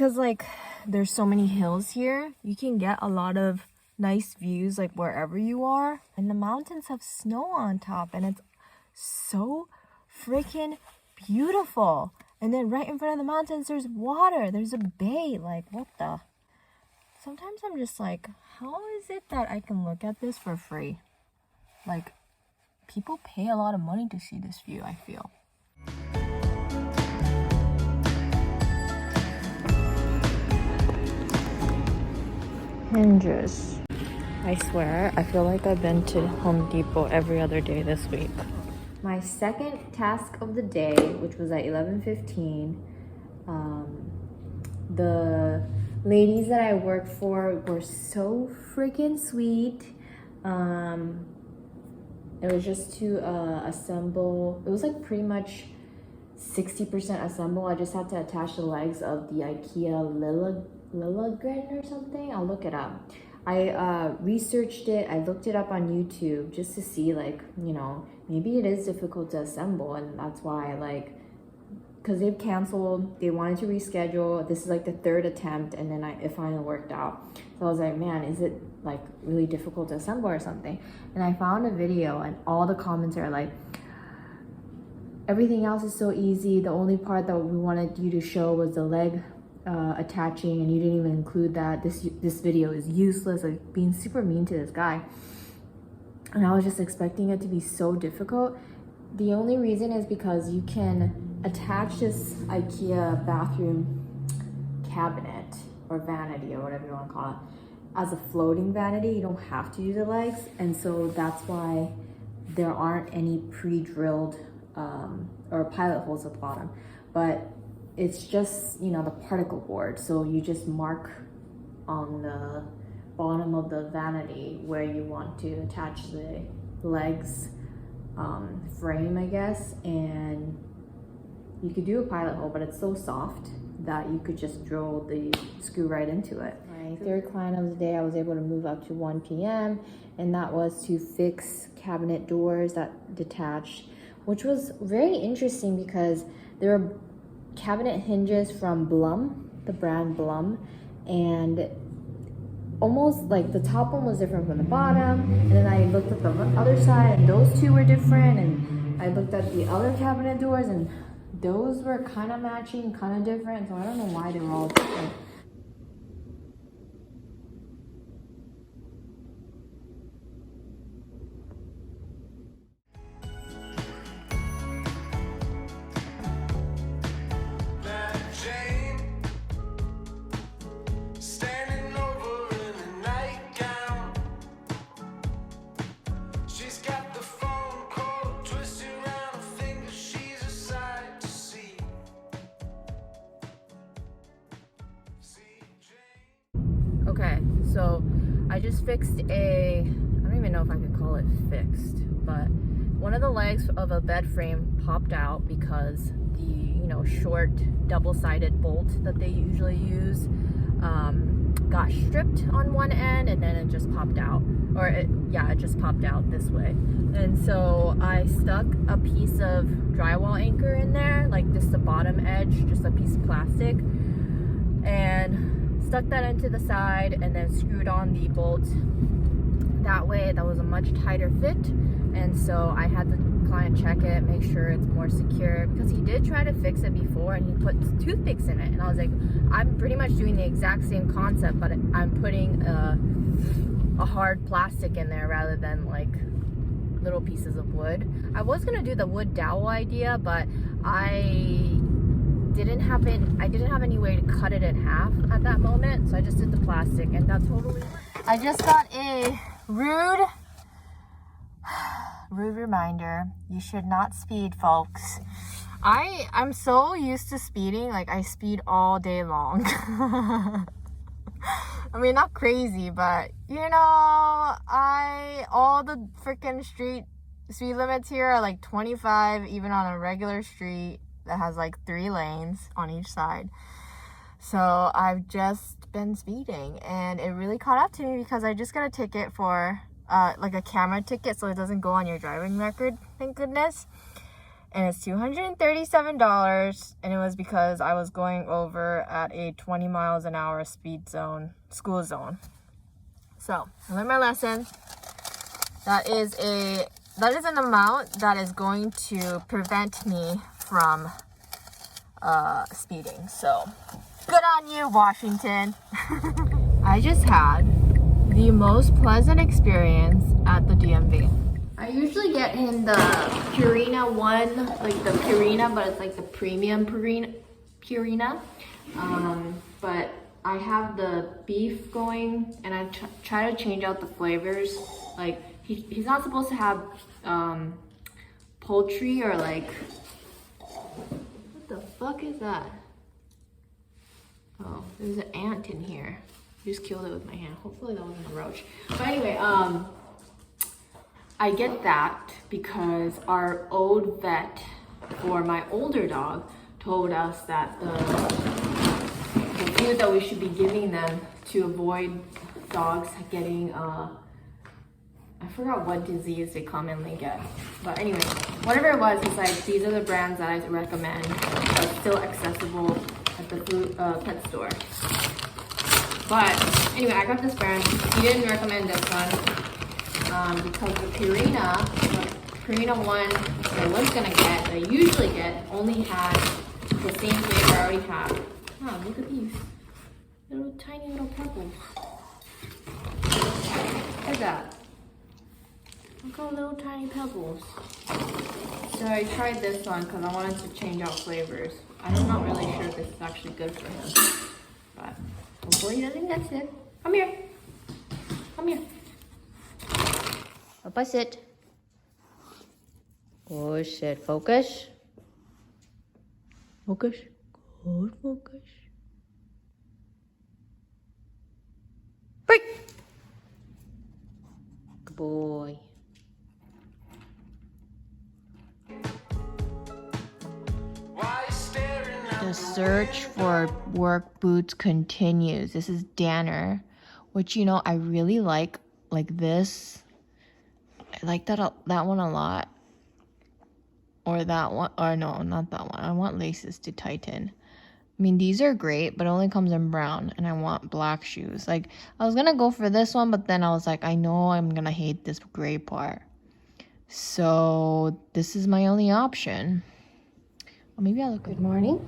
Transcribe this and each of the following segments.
because like there's so many hills here, you can get a lot of nice views like wherever you are, and the mountains have snow on top, and it's so freaking beautiful. And then right in front of the mountains there's water, there's a bay. Like, what the? Sometimes I'm just like, how is it that I can look at this for free? Like, people pay a lot of money to see this view, I feel. Hinges. I swear, I feel like I've been to Home Depot every other day this week. My second task of the day, which was at 11:15, the ladies that I worked for were so freaking sweet. It was just to assemble. It was like pretty much 60% assemble. I just had to attach the legs of the IKEA Lilligren or something. I'll look it up. I researched it. I looked it up on YouTube just to see, like, you know, maybe it is difficult to assemble, and that's why, like, because they've canceled, they wanted to reschedule. This is like the third attempt, and then it finally worked out. So I was like, man, is it like really difficult to assemble or something? And I found a video, and all the comments are like, everything else is so easy. The only part that we wanted you to show was the leg attaching, and you didn't even include that. This video is useless. Like, being super mean to this guy. And I was just expecting it to be so difficult. The only reason is because you can attach this IKEA bathroom cabinet or vanity or whatever you want to call it as a floating vanity. You don't have to use the legs, and so that's why there aren't any pre-drilled or pilot holes at the bottom. But it's just, you know, the particle board. So you just mark on the bottom of the vanity where you want to attach the legs frame, I guess. And you could do a pilot hole, but it's so soft that you could just drill the screw right into it. My third client of the day, I was able to move up to 1 p.m. and that was to fix cabinet doors that detached, which was very interesting because there were cabinet hinges from Blum, the brand Blum, and almost like the top one was different from the bottom, and then I looked at the other side and those two were different, and I looked at the other cabinet doors and those were kind of matching, kind of different, so I don't know why they were all different. Okay, so I just fixed I don't even know if I could call it fixed, but one of the legs of a bed frame popped out because the, you know, short double-sided bolt that they usually use got stripped on one end, and then it just popped out. Or it just popped out this way. And so I stuck a piece of drywall anchor in there, like just the bottom edge, just a piece of plastic, and stuck that into the side and then screwed on the bolt. That way, that was a much tighter fit, and so I had the client check it, make sure it's more secure, because he did try to fix it before and he put toothpicks in it, and I was like, I'm pretty much doing the exact same concept, but I'm putting a hard plastic in there rather than like little pieces of wood. I was gonna do the wood dowel idea, but I didn't have any way to cut it in half at that moment, so I just did the plastic, and that totally worked. I just got a rude reminder. You should not speed, folks. I'm so used to speeding, like I speed all day long. I mean, not crazy, but you know, all the freaking speed limits here are like 25, even on a regular street that has like 3 lanes on each side. So I've just been speeding, and it really caught up to me because I just got a ticket for like a camera ticket, so it doesn't go on your driving record, thank goodness. and it's $237, and it was because I was going over at a 20 miles an hour speed zone, school zone. So I learned my lesson. That is an amount that is going to prevent me from speeding. So good on you, Washington. I just had the most pleasant experience at the DMV. I usually get in the Purina one, like the Purina, but it's like the premium Purina. But I have the beef going, and I try to change out the flavors. Like he's not supposed to have poultry or like, what the fuck is that? Oh, there's an ant in here. Just killed it with my hand. Hopefully that wasn't a roach. But anyway, I get that because our old vet for my older dog told us that the food that we should be giving them to avoid dogs getting I forgot what disease they commonly get. But anyway, whatever it was, it's like, these are the brands that I recommend that are still accessible at the pet store. But anyway, I got this brand. He didn't recommend this one because the Purina one that I was gonna get, that I usually get, only had the same flavor I already have. Oh, look at these little tiny little pebbles. Look at that. Look at little tiny pebbles. So I tried this one because I wanted to change out flavors. I'm not really sure if this is actually good for him, but hopefully he doesn't get sick. Come here. Come here. Up I sit. Good shit. Focus. Focus. Good focus. Break. Good boy. The search for work boots continues. This is Danner, which, you know, I really like this. I like that one a lot. Or that one, or no, not that one. I want laces to tighten. I mean, these are great, but it only comes in brown, and I want black shoes. Like, I was gonna go for this one, but then I was like, I know I'm gonna hate this gray part. So this is my only option. Well, maybe I'll look. Good morning.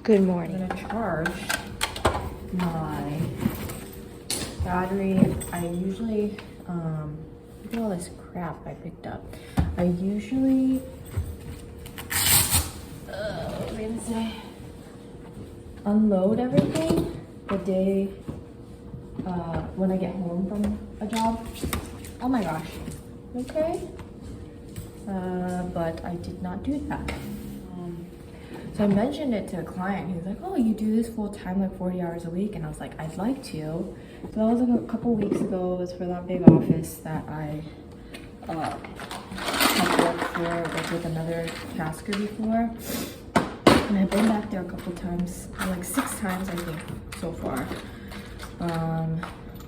Good morning. I'm gonna charge my battery. I usually, look at all this crap I picked up. I usually, unload everything the day, when I get home from a job. Oh my gosh. Okay. But I did not do that. So I mentioned it to a client. He was like, oh, you do this full time, like 40 hours a week? And I was like, I'd like to. So that was like a couple weeks ago. It was for that big office that I have worked for, like with another tasker before. And I've been back there a couple times, like 6 times I think so far.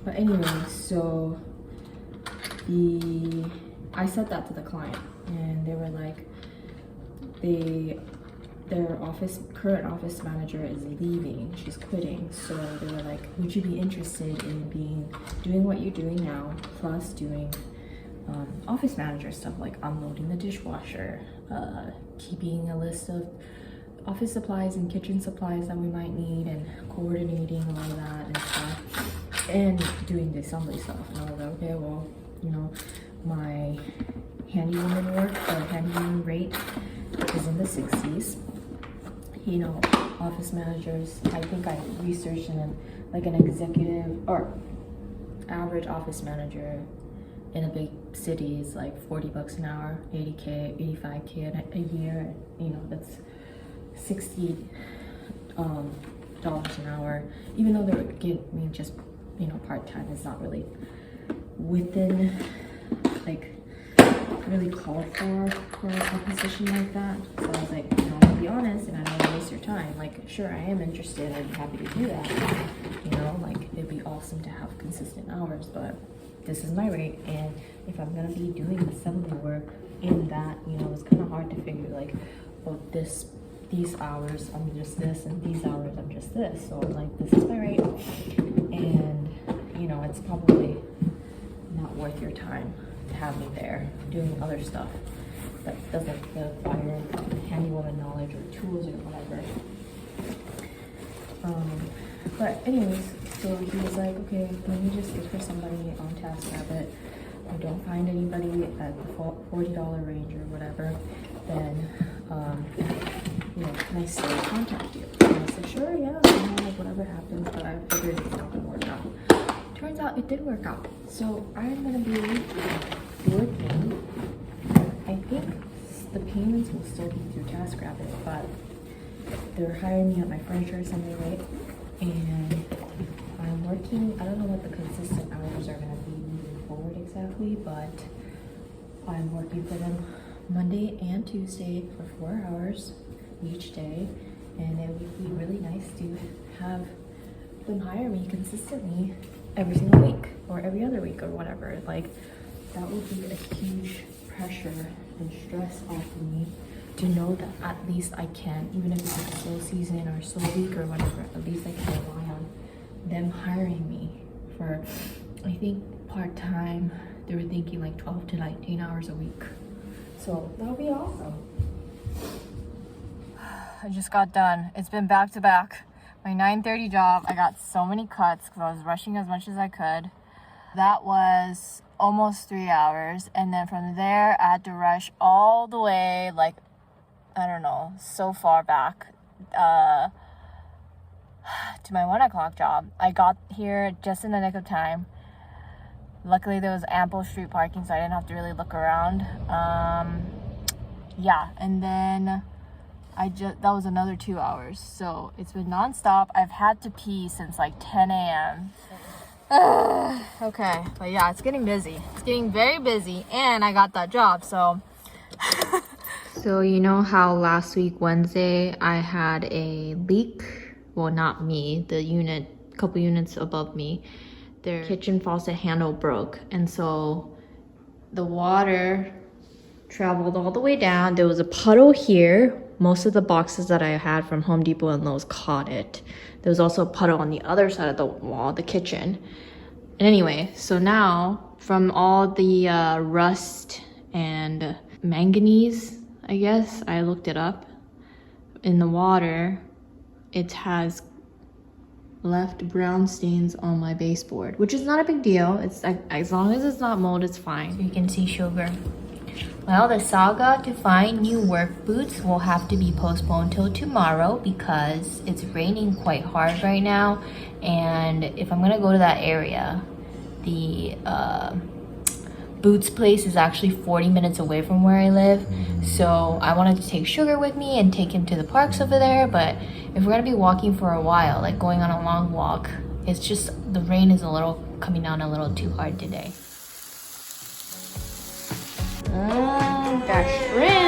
But anyway, so I said that to the client, and they were like, their current office manager is leaving, she's quitting. So they were like, would you be interested in doing what you're doing now, plus doing office manager stuff, like unloading the dishwasher, keeping a list of office supplies and kitchen supplies that we might need, and coordinating all of that and stuff, and doing the assembly stuff. And I was like, okay, well, you know, my handywoman work, or handywoman rate is in the 60s. You know, office managers, I think I researched like an executive or average office manager in a big city is like $40 an hour, 80K, 85K a year. You know, that's $60 an hour. Even though they're giving me just, you know, part-time, it's not really within, like, really called for a position like that. So I was like, you know, to be honest, and I don't want to waste your time. Like, sure, I am interested, I'd be happy to do that. You know, like, it'd be awesome to have consistent hours, but this is my rate, and if I'm gonna be doing assembly work in that, you know, it's kind of hard to figure, like, oh, these hours I'm just this, and these hours I'm just this. So I'm like, this is my rate, and, you know, it's probably not worth your time to have me there doing other stuff that doesn't require handywoman knowledge or tools or whatever. But anyways, so he was like, okay, let me just look for somebody on TaskRabbit. If I don't find anybody at the $40 range or whatever, then you know, can I still contact you? And I said, sure, yeah, you know, like whatever happens, but I figured it's not gonna work out. Turns out it did work out. So I'm gonna be working. I think the payments will still be through TaskRabbit, but they're hiring me at my furniture assembly rate, and I'm working. I don't know what the consistent hours are gonna be moving forward exactly, but I'm working for them Monday and Tuesday for 4 hours each day, and it would be really nice to have them hire me consistently every single week or every other week or whatever. Like, that would be a huge pressure and stress off of me to know that at least I can, even if it's a slow season or slow week or whatever, at least I can rely on them hiring me for, I think part-time, they were thinking like 12 to 19 hours a week. So that would be awesome. I just got done. It's been back to back. My 9:30 job, I got so many cuts because I was rushing as much as I could. That was almost 3 hours. And then from there, I had to rush all the way, like, I don't know, so far back to my 1 o'clock job. I got here just in the nick of time. Luckily, there was ample street parking, so I didn't have to really look around. Yeah, and then that was another 2 hours. So it's been nonstop. I've had to pee since like 10 a.m. Okay, but yeah, it's getting busy. It's getting very busy, and I got that job, so. So you know how last week, Wednesday, I had a leak? Well, not me, the unit, couple units above me. Their kitchen faucet handle broke, and so the water traveled all the way down. There was a puddle here. Most of the boxes that I had from Home Depot and Lowe's caught it. There was also a puddle on the other side of the wall, the kitchen. And anyway, so now from all the rust and manganese, I guess, I looked it up, in the water, it has left brown stains on my baseboard, which is not a big deal. It's as long as it's not mold, it's fine. So you can see sugar. Well, the saga to find new work boots will have to be postponed till tomorrow because it's raining quite hard right now, and if I'm gonna go to that area, the Boots place is actually 40 minutes away from where I live, so I wanted to take Sugar with me and take him to the parks over there. But if we're gonna be walking for a while, like going on a long walk, it's just the rain is coming down a little too hard today. Got shrimp.